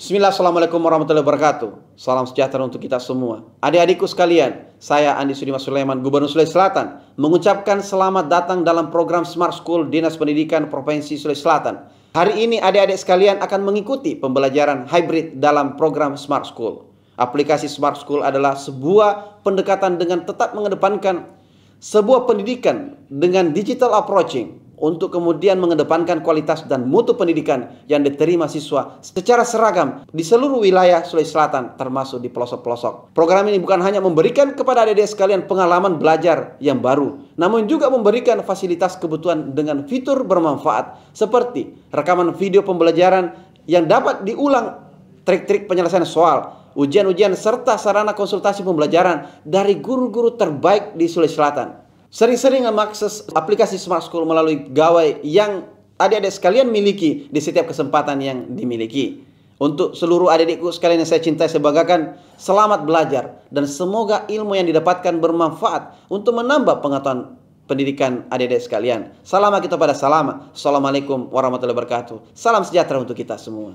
Bismillah, Assalamualaikum warahmatullahi wabarakatuh. Salam sejahtera untuk kita semua. Adik-adikku sekalian, saya Andi Sudimas Sulaiman, Gubernur Sulawesi Selatan, mengucapkan selamat datang dalam program Smart School Dinas Pendidikan Provinsi Sulawesi Selatan. Hari ini adik-adik sekalian akan mengikuti pembelajaran hybrid dalam program Smart School. Aplikasi Smart School adalah sebuah pendekatan dengan tetap mengedepankan sebuah pendidikan dengan digital approaching, untuk kemudian mengedepankan kualitas dan mutu pendidikan yang diterima siswa secara seragam di seluruh wilayah Sulawesi Selatan, termasuk di pelosok-pelosok. Program ini bukan hanya memberikan kepada adik-adik sekalian pengalaman belajar yang baru, namun juga memberikan fasilitas kebutuhan dengan fitur bermanfaat seperti rekaman video pembelajaran yang dapat diulang, trik-trik penyelesaian soal, ujian-ujian, serta sarana konsultasi pembelajaran dari guru-guru terbaik di Sulawesi Selatan. Sering-sering mengakses aplikasi Smart School melalui gawai yang adik-adik sekalian miliki di setiap kesempatan yang dimiliki. Untuk seluruh adik-adikku sekalian yang saya cintai, saya banggakan, selamat belajar dan semoga ilmu yang didapatkan bermanfaat untuk menambah pengetahuan pendidikan adik-adik sekalian. Salam kita pada salam. Assalamualaikum warahmatullahi wabarakatuh. Salam sejahtera untuk kita semua.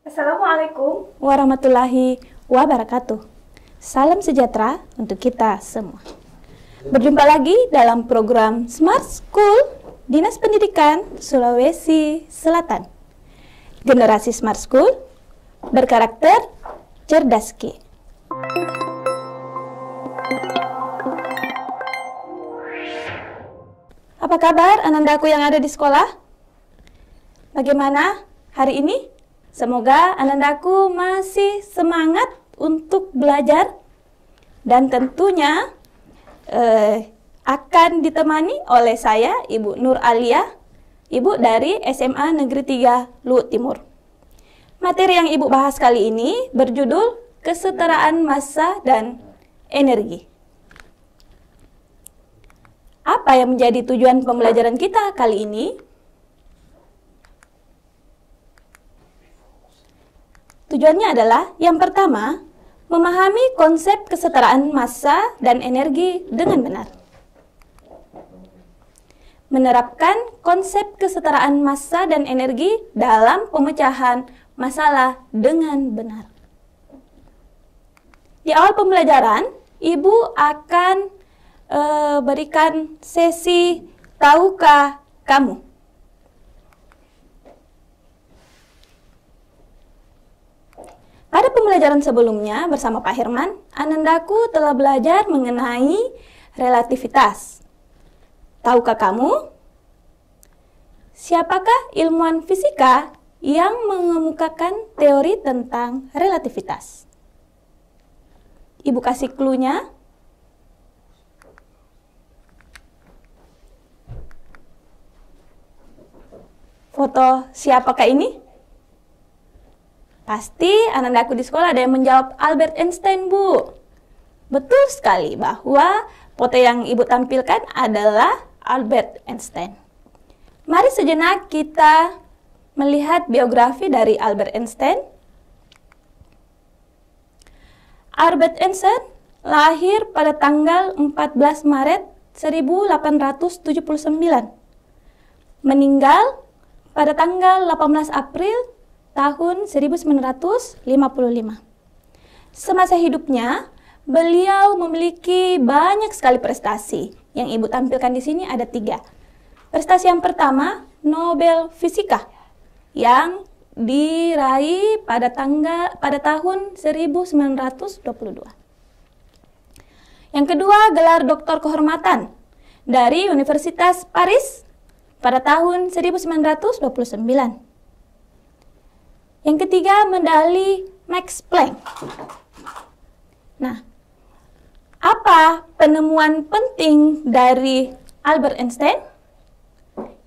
Assalamualaikum warahmatullahi wabarakatuh. Salam sejahtera untuk kita semua. Berjumpa lagi dalam program Smart School Dinas Pendidikan Sulawesi Selatan. Generasi Smart School berkarakter cerdas Ki. Apa kabar anandaku yang ada di sekolah? Bagaimana hari ini? Semoga anandaku masih semangat untuk belajar dan tentunya akan ditemani oleh saya, Ibu Nur Alia, Ibu dari SMA Negeri 3 Luhut Timur. Materi yang Ibu bahas kali ini berjudul Kesetaraan Massa dan Energi. Apa yang menjadi tujuan pembelajaran kita kali ini? Tujuannya adalah yang pertama, memahami konsep kesetaraan massa dan energi dengan benar. Menerapkan konsep kesetaraan massa dan energi dalam pemecahan masalah dengan benar. Di awal pembelajaran, Ibu akan berikan sesi Tahukah Kamu? Pada pembelajaran sebelumnya bersama Pak Herman, anandaku telah belajar mengenai relativitas. Tahukah kamu, siapakah ilmuwan fisika yang mengemukakan teori tentang relativitas? Ibu kasih clue-nya. Foto siapakah ini? Pasti anandaku di sekolah ada yang menjawab Albert Einstein, Bu. Betul sekali bahwa foto yang Ibu tampilkan adalah Albert Einstein. Mari sejenak kita melihat biografi dari Albert Einstein. Albert Einstein lahir pada tanggal 14 Maret 1879. Meninggal pada tanggal 18 April tahun 1955. Semasa hidupnya, beliau memiliki banyak sekali prestasi. Yang Ibu tampilkan di sini ada 3. Prestasi yang pertama, Nobel Fisika, yang diraih pada tahun 1922. Yang kedua, gelar doktor kehormatan dari Universitas Paris pada tahun 1929. Yang ketiga, medali Max Planck. Nah, apa penemuan penting dari Albert Einstein?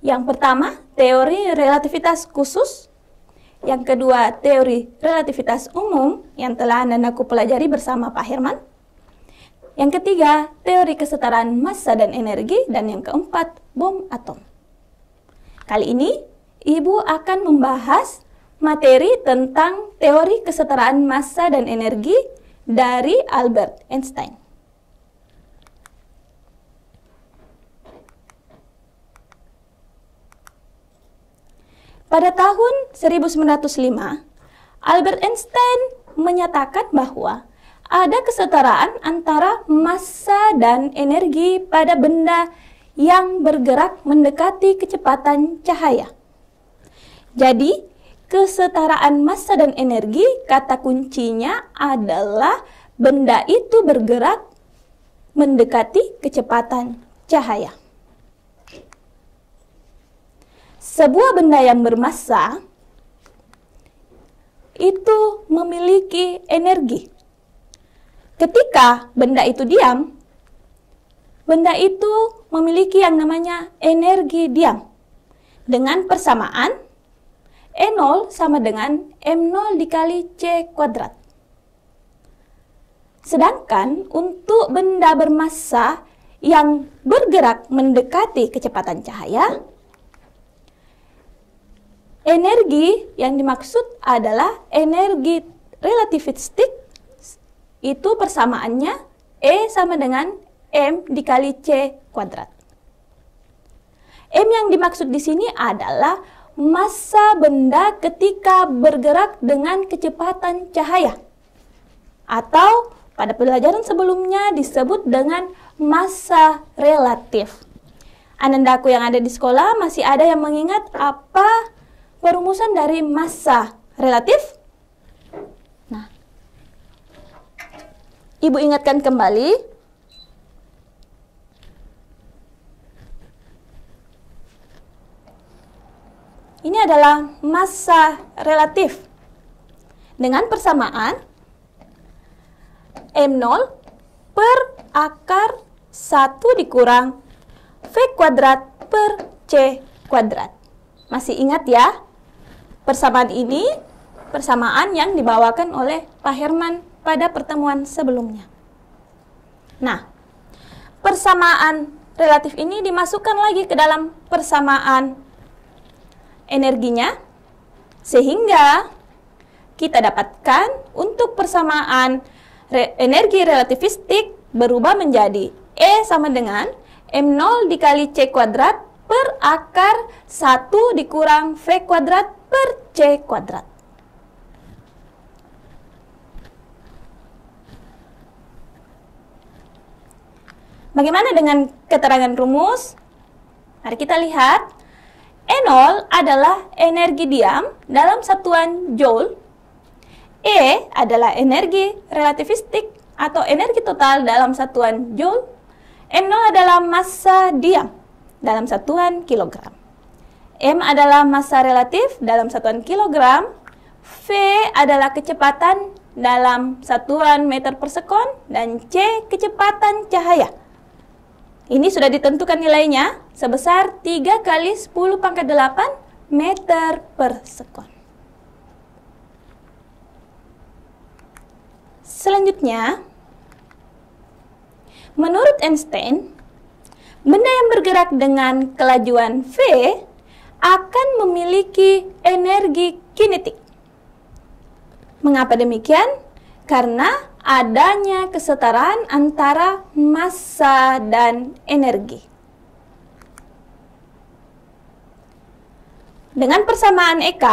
Yang pertama, teori relativitas khusus. Yang kedua, teori relativitas umum yang telah anandaku pelajari bersama Pak Herman. Yang ketiga, teori kesetaraan massa dan energi. Dan yang keempat, bom atom. Kali ini, Ibu akan membahas materi tentang teori kesetaraan massa dan energi dari Albert Einstein. Pada tahun 1905, Albert Einstein menyatakan bahwa ada kesetaraan antara massa dan energi pada benda yang bergerak mendekati kecepatan cahaya. Jadi, kesetaraan massa dan energi, kata kuncinya adalah benda itu bergerak mendekati kecepatan cahaya. Sebuah benda yang bermassa itu memiliki energi. Ketika benda itu diam, benda itu memiliki yang namanya energi diam. Dengan persamaan, E0 sama dengan M0 dikali C kuadrat. Sedangkan untuk benda bermassa yang bergerak mendekati kecepatan cahaya, energi yang dimaksud adalah energi relativistik, itu persamaannya E sama dengan M dikali C kuadrat. M yang dimaksud di sini adalah massa benda ketika bergerak dengan kecepatan cahaya, atau pada pelajaran sebelumnya disebut dengan massa relatif. Anandaku yang ada di sekolah, masih ada yang mengingat apa perumusan dari massa relatif? Nah, Ibu ingatkan kembali. Ini adalah massa relatif dengan persamaan M0 per akar 1 dikurang V kuadrat per C kuadrat. Masih ingat ya? Persamaan ini persamaan yang dibawakan oleh Pak Herman pada pertemuan sebelumnya. Nah, persamaan relatif ini dimasukkan lagi ke dalam persamaan energinya, sehingga kita dapatkan untuk persamaan energi relativistik berubah menjadi E sama dengan M0 dikali C kuadrat per akar 1 dikurang V kuadrat per C kuadrat. Bagaimana dengan keterangan rumus? Mari kita lihat. E0 adalah energi diam dalam satuan joule. E adalah energi relativistik atau energi total dalam satuan joule. M0 adalah massa diam dalam satuan kilogram. M adalah massa relatif dalam satuan kilogram. V adalah kecepatan dalam satuan meter per sekon. Dan C kecepatan cahaya. Ini sudah ditentukan nilainya sebesar 3 kali 10 pangkat 8 meter per sekon. Selanjutnya, menurut Einstein, benda yang bergerak dengan kelajuan V akan memiliki energi kinetik. Mengapa demikian? Karena adanya kesetaraan antara massa dan energi. Dengan persamaan EK,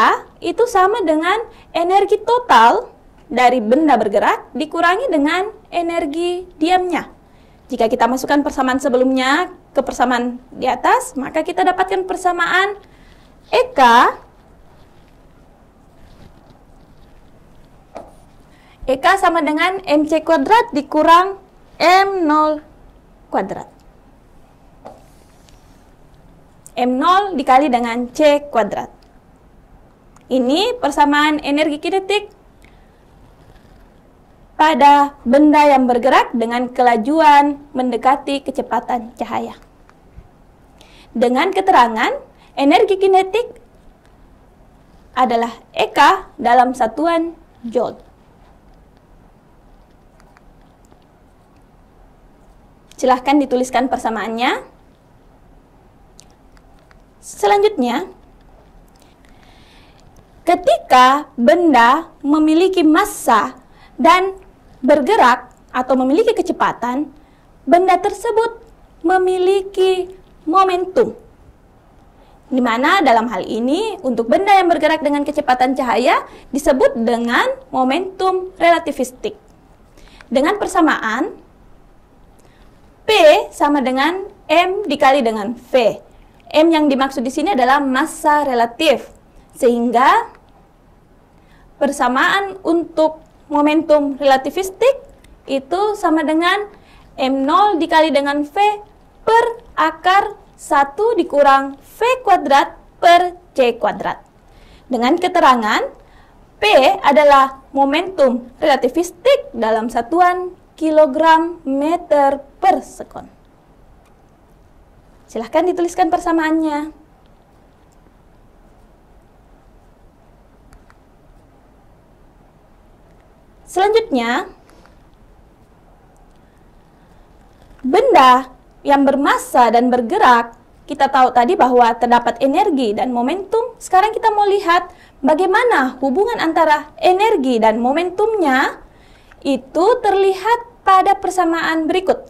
itu sama dengan energi total dari benda bergerak dikurangi dengan energi diamnya. Jika kita masukkan persamaan sebelumnya ke persamaan di atas, maka kita dapatkan persamaan EK sama dengan MC kuadrat dikurang M0 kuadrat. M0 dikali dengan C kuadrat. Ini persamaan energi kinetik pada benda yang bergerak dengan kelajuan mendekati kecepatan cahaya. Dengan keterangan, energi kinetik adalah EK dalam satuan joule. Silahkan dituliskan persamaannya. Selanjutnya, ketika benda memiliki massa dan bergerak atau memiliki kecepatan, benda tersebut memiliki momentum. di mana dalam hal ini untuk benda yang bergerak dengan kecepatan cahaya disebut dengan momentum relativistik. Dengan persamaan P sama dengan M dikali dengan V. M yang dimaksud di sini adalah massa relatif, sehingga persamaan untuk momentum relativistik itu sama dengan M0 dikali dengan V per akar 1 dikurang V kuadrat per C kuadrat. Dengan keterangan P adalah momentum relativistik dalam satuan kilogram meter per sekon. Silahkan dituliskan persamaannya. Selanjutnya, benda yang bermassa dan bergerak, kita tahu tadi bahwa terdapat energi dan momentum. Sekarang kita mau lihat bagaimana hubungan antara energi dan momentumnya itu terlihat pada persamaan berikut.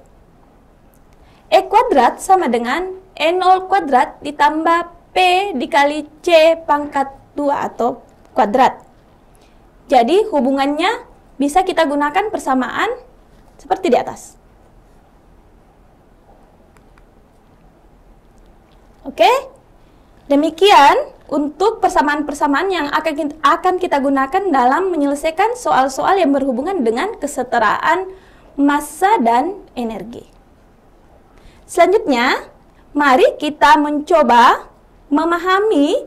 E kuadrat sama dengan E0 kuadrat ditambah P dikali C pangkat 2 atau kuadrat. Jadi hubungannya bisa kita gunakan persamaan seperti di atas. Oke, demikian untuk persamaan-persamaan yang akan kita gunakan dalam menyelesaikan soal-soal yang berhubungan dengan kesetaraan massa dan energi. Selanjutnya, mari kita mencoba memahami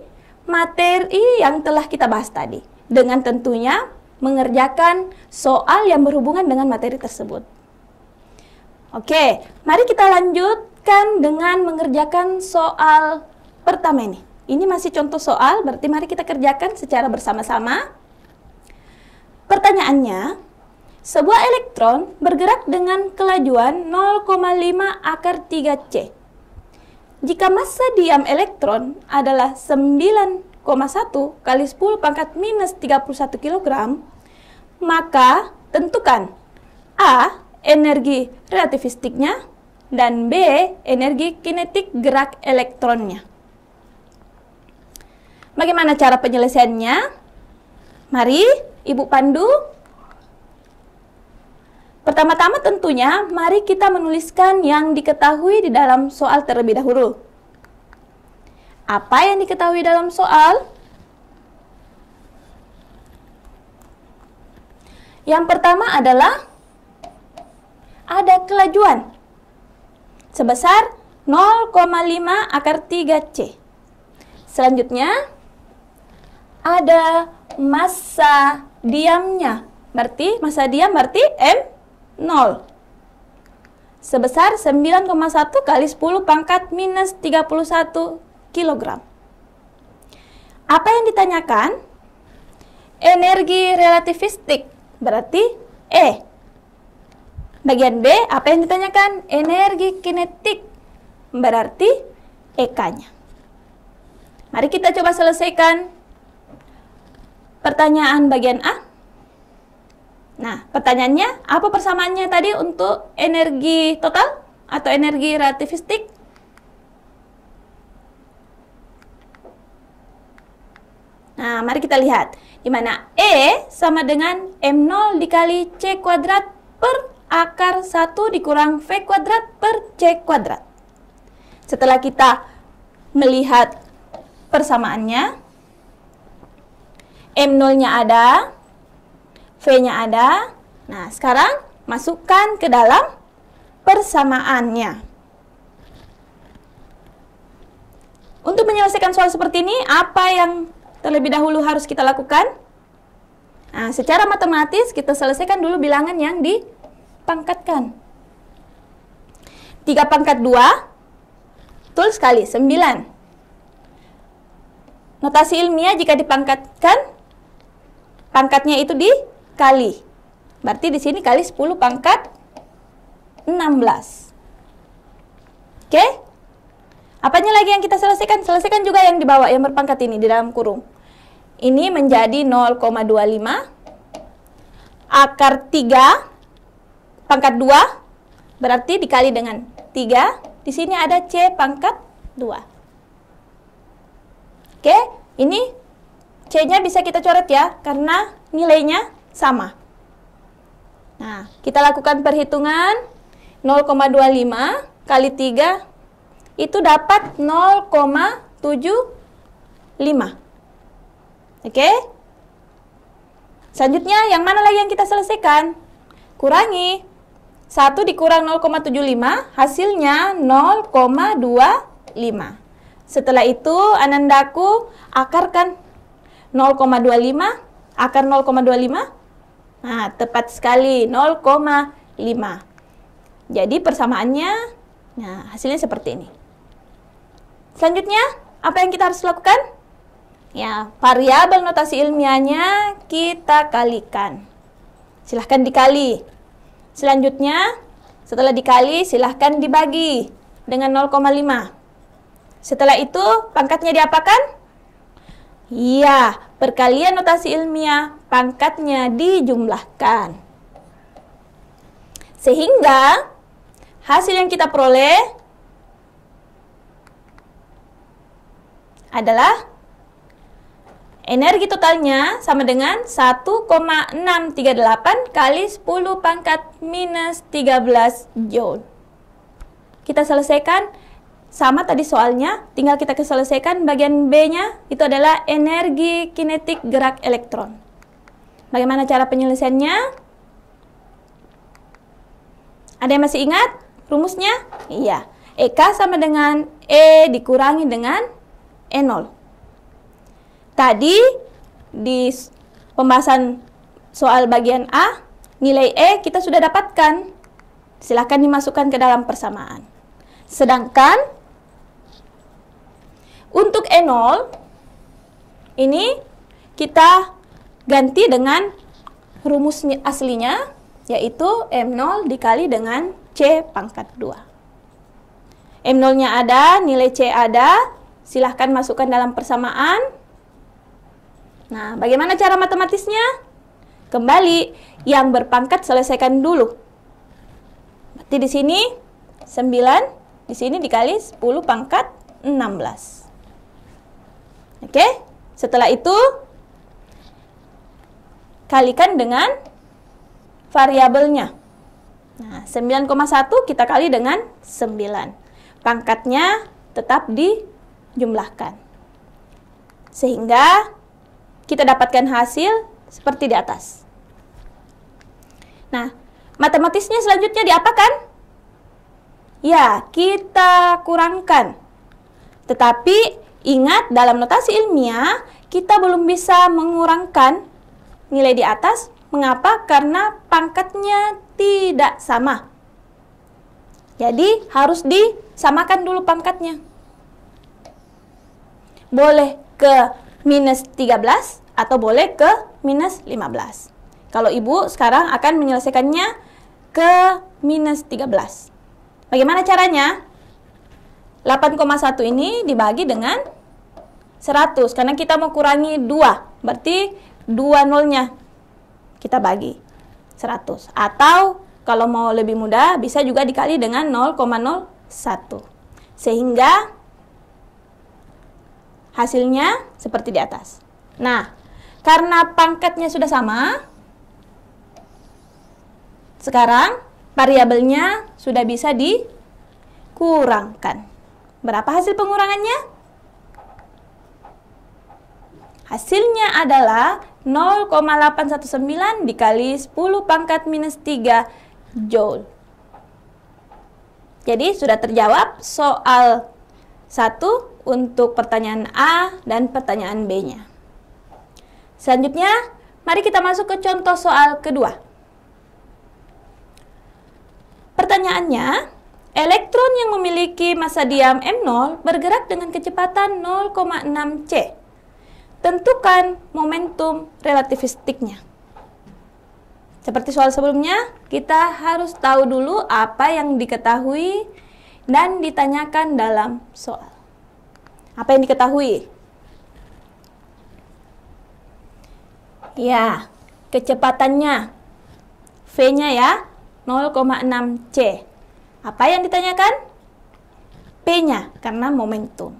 materi yang telah kita bahas tadi, dengan tentunya mengerjakan soal yang berhubungan dengan materi tersebut. Oke, mari kita lanjutkan dengan mengerjakan soal pertama ini. Ini masih contoh soal, berarti mari kita kerjakan secara bersama-sama. Pertanyaannya, sebuah elektron bergerak dengan kelajuan 0,5 akar 3C. Jika massa diam elektron adalah 9,1 kali 10 pangkat minus 31 kg, maka tentukan A. energi relativistiknya, dan B. energi kinetik gerak elektronnya. Bagaimana cara penyelesaiannya? Mari Ibu pandu. Pertama-tama tentunya mari kita menuliskan yang diketahui di dalam soal terlebih dahulu. Apa yang diketahui dalam soal? Yang pertama adalah ada kelajuan sebesar 0,5 akar 3C. Selanjutnya ada massa diamnya. Berarti massa diam berarti M0 sebesar 9,1 kali 10 pangkat minus 31 kg. Apa yang ditanyakan? Energi relativistik, berarti E. Bagian B, apa yang ditanyakan? Energi kinetik, berarti EK-nya. Mari kita coba selesaikan pertanyaan bagian A. Nah, pertanyaannya, apa persamaannya tadi untuk energi total atau energi relativistik? Nah, mari kita lihat. Di mana E sama dengan M0 dikali C kuadrat per akar 1 dikurang V kuadrat per C kuadrat. Setelah kita melihat persamaannya, M0-nya ada, V-nya ada. Nah, sekarang masukkan ke dalam persamaannya. Untuk menyelesaikan soal seperti ini, apa yang terlebih dahulu harus kita lakukan? Nah, secara matematis kita selesaikan dulu bilangan yang dipangkatkan. 3 pangkat 2, betul sekali, 9. Notasi ilmiah jika dipangkatkan, pangkatnya itu dikali. Berarti di sini kali 10 pangkat 16. Oke? Apanya lagi yang kita selesaikan? Selesaikan juga yang di bawah, yang berpangkat ini, di dalam kurung. Ini menjadi 0,25 akar 3 pangkat 2, berarti dikali dengan 3. Di sini ada C pangkat 2. Oke, ini C-nya bisa kita coret ya, karena nilainya sama. Nah, kita lakukan perhitungan. 0,25 kali 3 itu dapat 0,75. Oke? Selanjutnya, yang mana lagi yang kita selesaikan? Kurangi. 1 dikurang 0,75, hasilnya 0,25. Setelah itu, Anandaku, akarkan 0,25, akar 0,25. Nah, tepat sekali, 0,5. Jadi persamaannya, nah hasilnya seperti ini. Selanjutnya, apa yang kita harus lakukan? Ya, variabel notasi ilmiahnya kita kalikan. Silahkan dikali. Selanjutnya, setelah dikali, silahkan dibagi dengan 0,5. Setelah itu, pangkatnya diapakan? Iya, perkalian notasi ilmiah, pangkatnya dijumlahkan. Sehingga hasil yang kita peroleh adalah energi totalnya sama dengan 1,638 kali 10 pangkat minus 13 Joule. Kita selesaikan, sama tadi soalnya, tinggal kita selesaikan bagian B-nya, itu adalah energi kinetik gerak elektron. Bagaimana cara penyelesaiannya? Ada yang masih ingat rumusnya? Iya. EK sama dengan E dikurangi dengan E0. Tadi di pembahasan soal bagian A, nilai E kita sudah dapatkan. Silahkan dimasukkan ke dalam persamaan. Sedangkan untuk E0 ini kita ganti dengan rumus aslinya, yaitu M0 dikali dengan C pangkat 2. M0-nya ada, nilai C ada, silahkan masukkan dalam persamaan. Nah, bagaimana cara matematisnya? Kembali, yang berpangkat selesaikan dulu. Berarti di sini 9, di sini dikali 10 pangkat 16. Oke, setelah itu kalikan dengan variabelnya. Nah, 9,1 kita kali dengan 9. Pangkatnya tetap dijumlahkan. Sehingga kita dapatkan hasil seperti di atas. Nah, matematisnya selanjutnya diapakan? Ya, kita kurangkan. Tetapi ingat, dalam notasi ilmiah kita belum bisa mengurangkan nilai di atas. Mengapa? Karena pangkatnya tidak sama. Jadi harus disamakan dulu pangkatnya. Boleh ke minus 13 atau boleh ke minus 15. Kalau ibu sekarang akan menyelesaikannya ke minus 13. Bagaimana caranya? 8,1 ini dibagi dengan 100. Karena kita mau kurangi 2. Berarti 2 nolnya kita bagi 100. Atau kalau mau lebih mudah bisa juga dikali dengan 0,01. Sehingga hasilnya seperti di atas. Nah, karena pangkatnya sudah sama, sekarang variabelnya sudah bisa dikurangkan. Berapa hasil pengurangannya? Hasilnya adalah 0,819 dikali 10 pangkat minus 3 Joule. Jadi sudah terjawab soal 1 untuk pertanyaan A dan pertanyaan B-nya. Selanjutnya, mari kita masuk ke contoh soal kedua. Pertanyaannya, elektron yang memiliki massa diam M0 bergerak dengan kecepatan 0,6 C. Tentukan momentum relativistiknya. Seperti soal sebelumnya, kita harus tahu dulu apa yang diketahui dan ditanyakan dalam soal. Apa yang diketahui? Ya, kecepatannya. V-nya ya, 0,6 C. Apa yang ditanyakan? P-nya, karena momentum.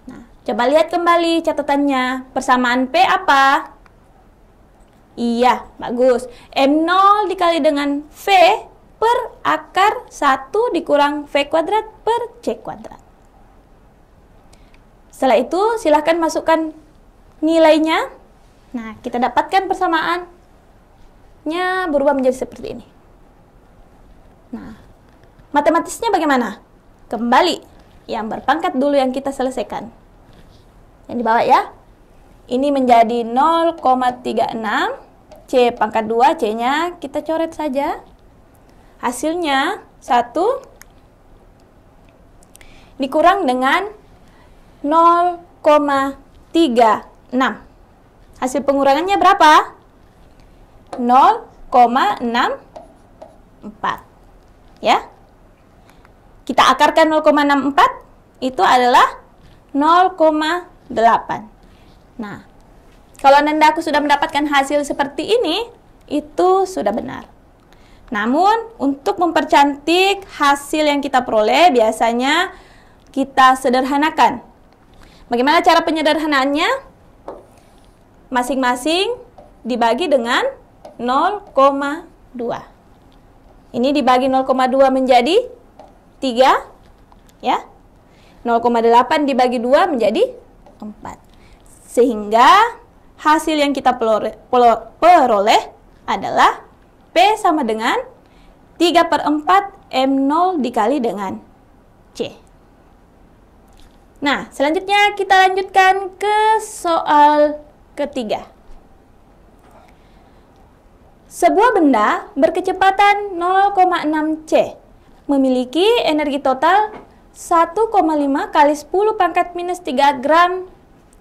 Nah, Coba lihat kembali catatannya. Persamaan P apa? Iya, bagus. M0 dikali dengan V per akar 1 dikurang V kuadrat per C kuadrat. Setelah itu, silahkan masukkan nilainya. Nah, kita dapatkan persamaannya berubah menjadi seperti ini. Nah, matematisnya bagaimana? Kembali, yang berpangkat dulu yang kita selesaikan. Yang di bawah ya. Ini menjadi 0,36. C pangkat 2, C-nya kita coret saja. Hasilnya 1 dikurang dengan 0,36. Hasil pengurangannya berapa? 0,64. Ya. Kita akarkan 0,64, itu adalah 0,8. Nah, kalau Anandaku sudah mendapatkan hasil seperti ini, itu sudah benar. Namun, untuk mempercantik hasil yang kita peroleh, biasanya kita sederhanakan. Bagaimana cara penyederhanaannya? Masing-masing dibagi dengan 0,2. Ini dibagi 0,2 menjadi 3, ya. 0,8 dibagi 2 menjadi 4. Sehingga hasil yang kita peroleh adalah P sama dengan 3/4 M0 dikali dengan C. Nah, selanjutnya kita lanjutkan ke soal ketiga. Sebuah benda berkecepatan 0,6 C memiliki energi total 1,5 kali 10 pangkat minus 3 gram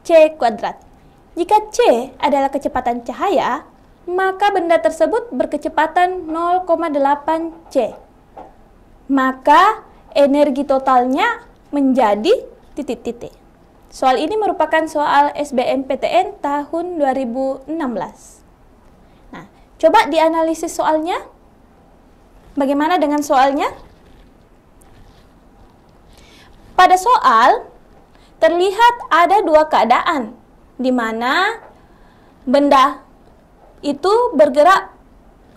C kuadrat. Jika C adalah kecepatan cahaya, maka benda tersebut berkecepatan 0,8 C. Maka energi totalnya menjadi titik-titik. Soal ini merupakan soal SBMPTN tahun 2016. Nah, coba dianalisis soalnya. Bagaimana dengan soalnya? Pada soal, terlihat ada dua keadaan, di mana benda itu bergerak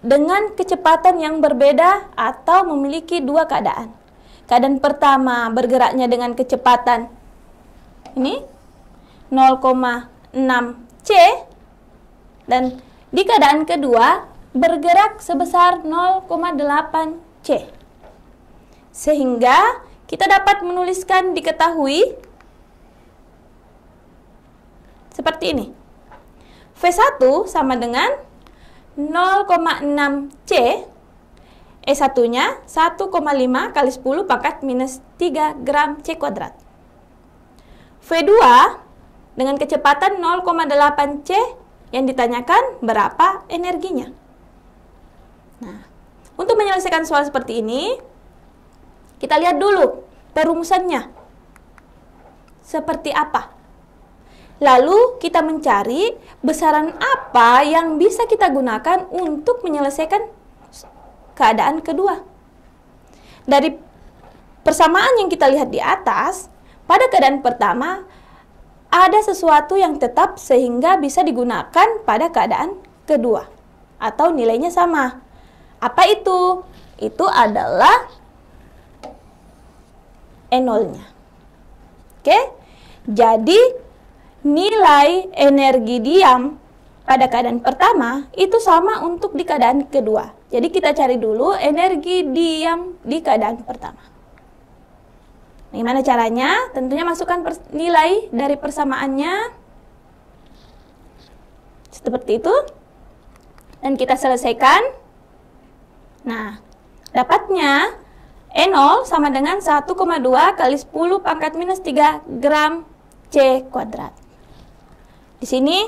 dengan kecepatan yang berbeda atau memiliki dua keadaan. Keadaan pertama bergeraknya dengan kecepatan ini 0,6 C, dan di keadaan kedua bergerak sebesar 0,8 C. Sehingga kita dapat menuliskan diketahui seperti ini. V1 sama dengan 0,6 C, E1-nya 1,5 kali 10 pangkat minus 3 gram C kuadrat. V2 dengan kecepatan 0,8 C yang ditanyakan berapa energinya. Nah, untuk menyelesaikan soal seperti ini, kita lihat dulu perumusannya. Seperti apa? Lalu kita mencari besaran apa yang bisa kita gunakan untuk menyelesaikan keadaan kedua. Dari persamaan yang kita lihat di atas, pada keadaan pertama ada sesuatu yang tetap sehingga bisa digunakan pada keadaan kedua atau nilainya sama. Apa itu? Itu adalah E0-nya. Oke? Jadi nilai energi diam pada keadaan pertama itu sama untuk di keadaan kedua. Jadi kita cari dulu energi diam di keadaan pertama. Bagaimana caranya? Tentunya masukkan nilai dari persamaannya seperti itu, dan kita selesaikan. Nah, dapatnya E0 sama dengan 1,2 kali 10 pangkat minus 3 gram C kuadrat. Di sini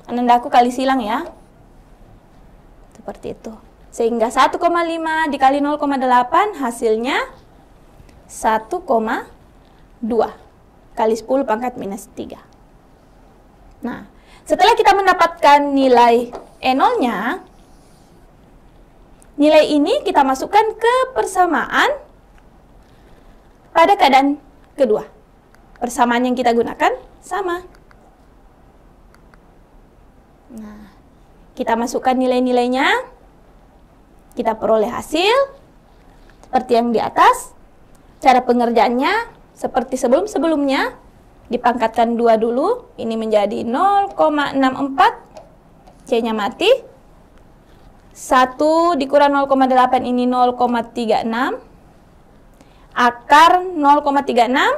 Anandaku kali silang ya. Seperti itu. Sehingga 1,5 dikali 0,8 hasilnya 1,2 kali 10 pangkat minus 3. Nah, setelah kita mendapatkan nilai E0-nya, nilai ini kita masukkan ke persamaan pada keadaan kedua. Persamaan yang kita gunakan sama. Nah, kita masukkan nilai-nilainya, kita peroleh hasil seperti yang di atas. Cara pengerjaannya seperti sebelum-sebelumnya, dipangkatkan 2 dulu, ini menjadi 0,64, C-nya mati. 1 dikurang 0,8 ini 0,36. Akar 0,36,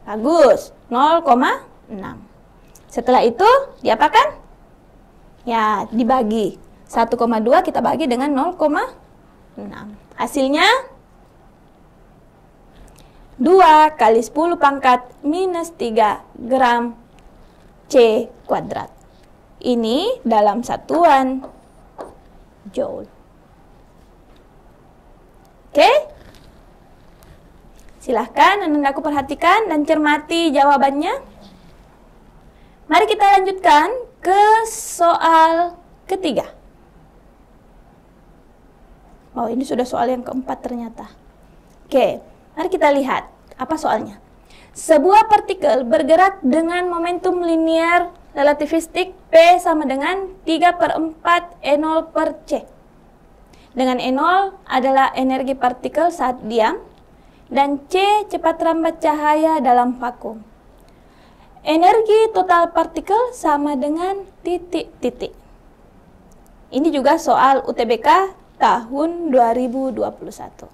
bagus, 0,6. Setelah itu diapakan? Ya, dibagi. 1,2 kita bagi dengan 0,6. Hasilnya 2 kali 10 pangkat minus 3 gram C kuadrat. Ini dalam satuan joule. Oke? Silahkan Anandaku perhatikan dan cermati jawabannya. Mari kita lanjutkan ke soal ketiga. Oh, ini sudah soal yang keempat ternyata. Oke, mari kita lihat apa soalnya. Sebuah partikel bergerak dengan momentum linear relativistik P sama dengan 3/4 E0 per C. Dengan E0 adalah energi partikel saat diam, dan C cepat rambat cahaya dalam vakum. Energi total partikel sama dengan titik-titik. Ini juga soal UTBK tahun 2021.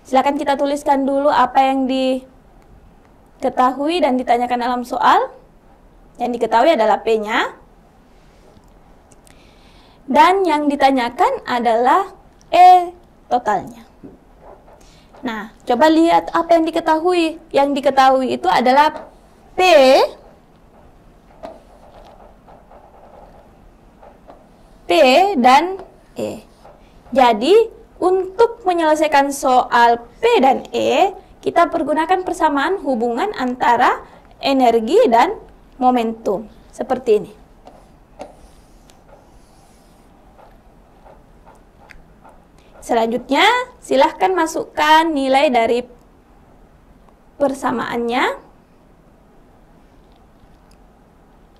Silakan kita tuliskan dulu apa yang diketahui dan ditanyakan dalam soal. Yang diketahui adalah P-nya. Dan yang ditanyakan adalah E totalnya. Nah, coba lihat apa yang diketahui. Yang diketahui itu adalah P dan E. Jadi, untuk menyelesaikan soal P dan E, kita pergunakan persamaan hubungan antara energi dan momentum. Seperti ini. Selanjutnya, silahkan masukkan nilai dari persamaannya.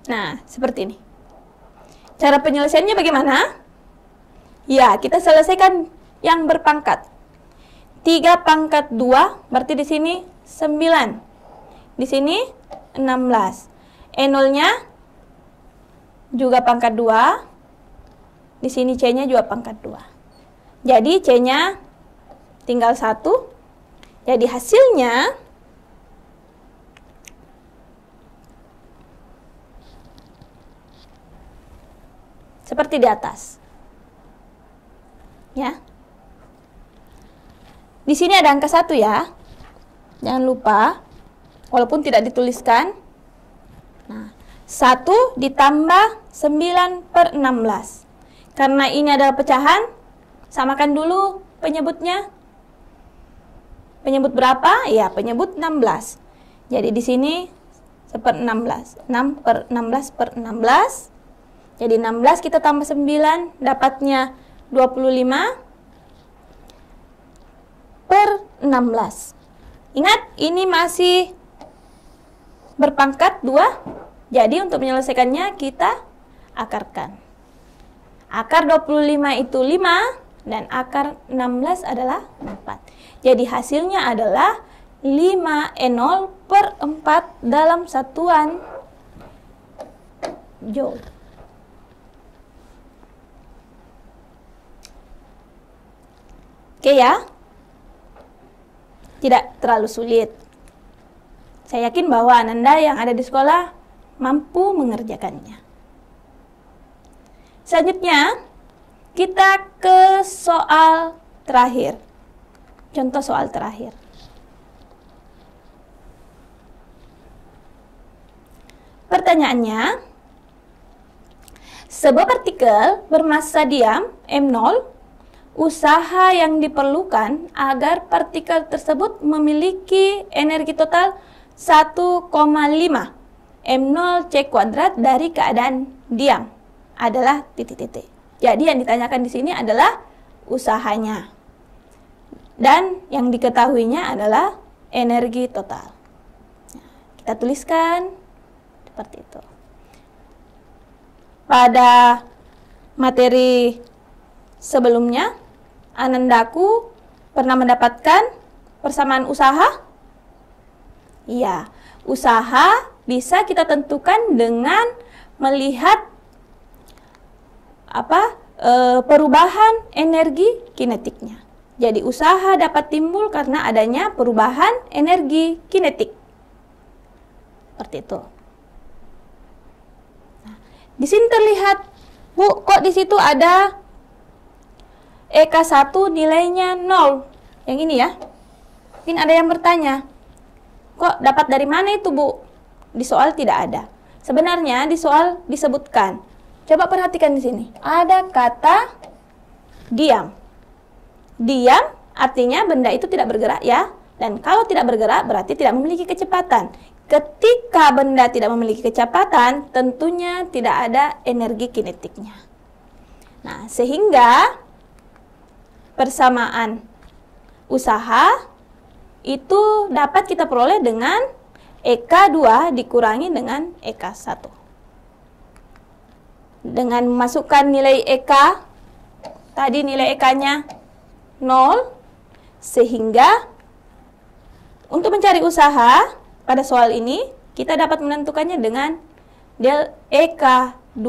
Nah, seperti ini. Cara penyelesaiannya bagaimana? Ya, kita selesaikan yang berpangkat. 3 pangkat 2, berarti di sini 9. Di sini 16. E0-nya juga pangkat 2. Di sini C-nya juga pangkat 2. Jadi C-nya tinggal 1. Jadi hasilnya seperti di atas. Ya. Di sini ada angka 1 ya. Jangan lupa, walaupun tidak dituliskan. Nah, 1 ditambah 9/16. Karena ini adalah pecahan, samakan dulu penyebutnya. Penyebut berapa? Ya, penyebut 16. Jadi di sini 1/16. 6/16/16. Jadi 16 kita tambah 9, dapatnya 25/16. Ingat, ini masih berpangkat 2. Jadi untuk menyelesaikannya kita akarkan. Akar 25 itu 5. Dan akar 16 adalah 4. Jadi hasilnya adalah 5E0/4 dalam satuan joule. Oke ya. Tidak terlalu sulit. Saya yakin bahwa Ananda yang ada di sekolah mampu mengerjakannya. Selanjutnya, kita ke soal terakhir. Contoh soal terakhir. Pertanyaannya, sebuah partikel bermassa diam M0, usaha yang diperlukan agar partikel tersebut memiliki energi total 1,5 M0 C kuadrat dari keadaan diam adalah titik-titik. Jadi yang ditanyakan di sini adalah usahanya. Dan yang diketahuinya adalah energi total. Kita tuliskan seperti itu. Pada materi sebelumnya, Anandaku pernah mendapatkan persamaan usaha? Iya, usaha bisa kita tentukan dengan melihat perubahan energi kinetiknya. Jadi usaha dapat timbul karena adanya perubahan energi kinetik. Seperti itu. Nah, di sini terlihat, Bu, kok di situ ada EK1 nilainya 0. Yang ini ya. Mungkin ada yang bertanya, kok dapat dari mana itu, Bu? Di soal tidak ada. Sebenarnya di soal disebutkan. Coba perhatikan di sini. Ada kata diam. Diam artinya benda itu tidak bergerak ya. Dan kalau tidak bergerak berarti tidak memiliki kecepatan. Ketika benda tidak memiliki kecepatan, tentunya tidak ada energi kinetiknya. Nah, sehingga persamaan usaha itu dapat kita peroleh dengan EK2 dikurangi dengan EK1. Dengan memasukkan nilai EK, tadi nilai EK-nya 0, sehingga untuk mencari usaha pada soal ini, kita dapat menentukannya dengan del EK2.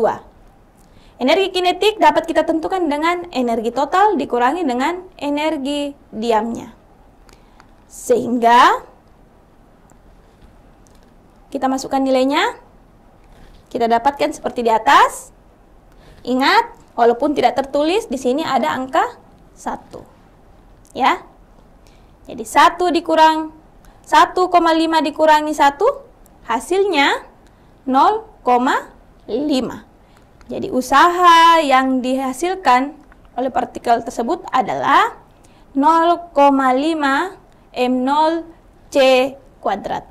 Energi kinetik dapat kita tentukan dengan energi total dikurangi dengan energi diamnya. Sehingga kita masukkan nilainya, kita dapatkan seperti di atas. Ingat, walaupun tidak tertulis, di sini ada angka 1. Ya. Jadi 1,5 dikurangi 1, hasilnya 0,5. Jadi usaha yang dihasilkan oleh partikel tersebut adalah 0,5 M0 C kuadrat.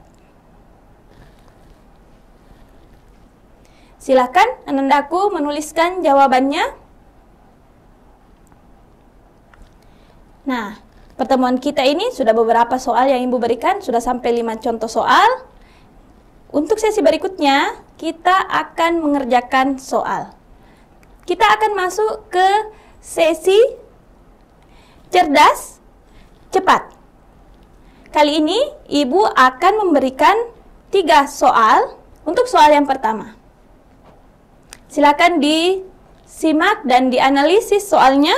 Silakan Anandaku menuliskan jawabannya. Nah, pertemuan kita ini sudah beberapa soal yang Ibu berikan, sudah sampai 5 contoh soal. Untuk sesi berikutnya, kita akan mengerjakan soal. Kita akan masuk ke sesi cerdas cepat. Kali ini, Ibu akan memberikan 3 soal untuk soal yang pertama. Silakan disimak dan dianalisis soalnya.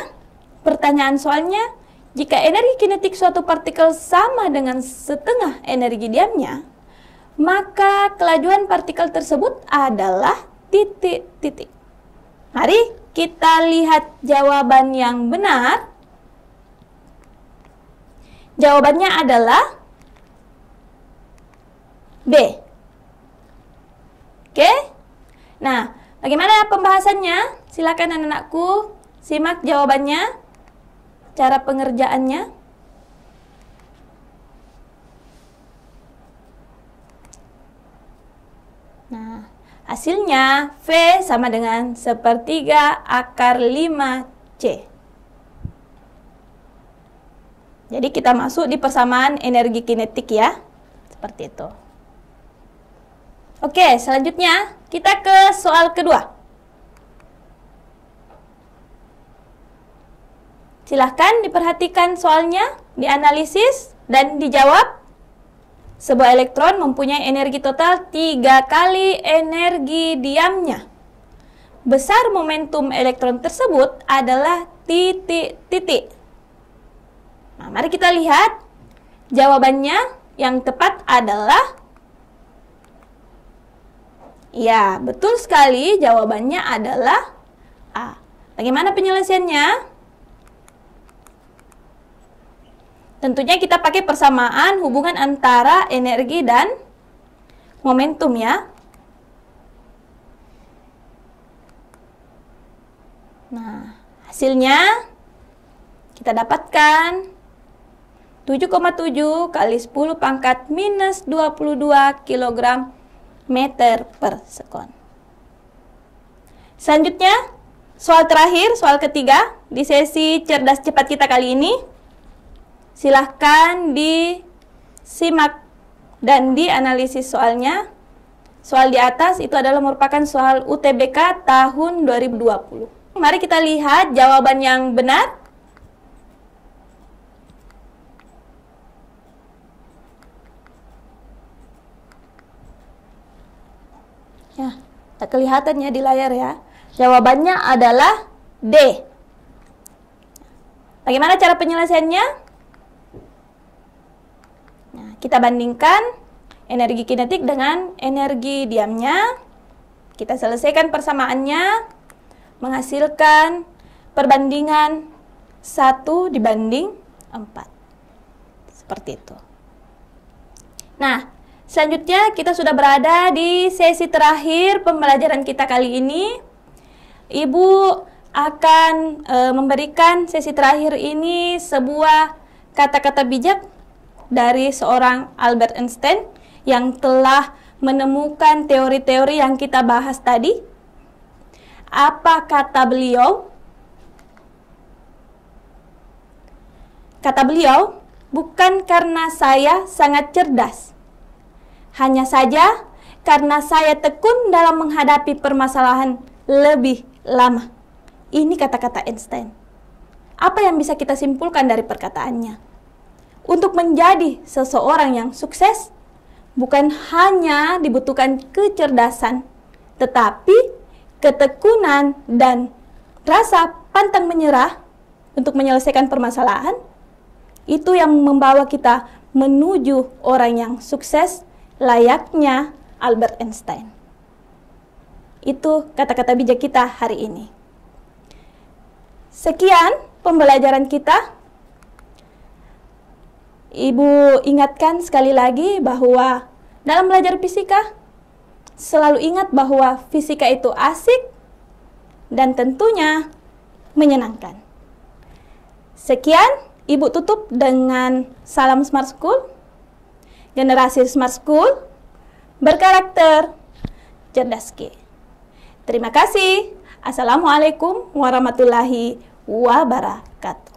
Pertanyaan soalnya, jika energi kinetik suatu partikel sama dengan setengah energi diamnya, maka kelajuan partikel tersebut adalah titik-titik. Mari kita lihat jawaban yang benar. Jawabannya adalah B. Oke? Nah, bagaimana pembahasannya? Silakan anak-anakku simak jawabannya, cara pengerjaannya. Nah, hasilnya V sama dengan 1/3 akar 5C. Jadi kita masuk di persamaan energi kinetik ya. Seperti itu. Oke, selanjutnya kita ke soal kedua. Silahkan diperhatikan soalnya, dianalisis, dan dijawab. Sebuah elektron mempunyai energi total 3 kali energi diamnya. Besar momentum elektron tersebut adalah titik-titik. Nah, mari kita lihat. Jawabannya yang tepat adalah ya, betul sekali, jawabannya adalah A. Bagaimana penyelesaiannya? Tentunya kita pakai persamaan hubungan antara energi dan momentum ya. Nah, hasilnya kita dapatkan 7,7 kali 10 pangkat minus 22 kg meter per sekon. Selanjutnya, soal terakhir, soal ketiga di sesi cerdas cepat kita kali ini. Silahkan disimak dan dianalisis soalnya. Soal di atas itu adalah merupakan soal UTBK tahun 2020. Mari kita lihat jawaban yang benar. Ya, tak kelihatannya di layar ya. Jawabannya adalah D. Bagaimana cara penyelesaiannya? Nah, kita bandingkan energi kinetik dengan energi diamnya. Kita selesaikan persamaannya, menghasilkan perbandingan 1/4. Seperti itu. Nah, selanjutnya kita sudah berada di sesi terakhir pembelajaran kita kali ini. Ibu akan memberikan sesi terakhir ini sebuah kata-kata bijak dari seorang Albert Einstein yang telah menemukan teori-teori yang kita bahas tadi. Apa kata beliau? Kata beliau, bukan karena saya sangat cerdas, hanya saja karena saya tekun dalam menghadapi permasalahan lebih lama. Ini kata-kata Einstein. Apa yang bisa kita simpulkan dari perkataannya? Untuk menjadi seseorang yang sukses, bukan hanya dibutuhkan kecerdasan, tetapi ketekunan dan rasa pantang menyerah untuk menyelesaikan permasalahan. Itu yang membawa kita menuju orang yang sukses layaknya Albert Einstein. Itu kata-kata bijak kita hari ini. Sekian pembelajaran kita. Ibu ingatkan sekali lagi bahwa dalam belajar fisika, selalu ingat bahwa fisika itu asik dan tentunya menyenangkan. Sekian, Ibu tutup dengan salam Smart School. Generasi Smart School berkarakter cerdas K. Terima kasih. Assalamualaikum warahmatullahi wabarakatuh.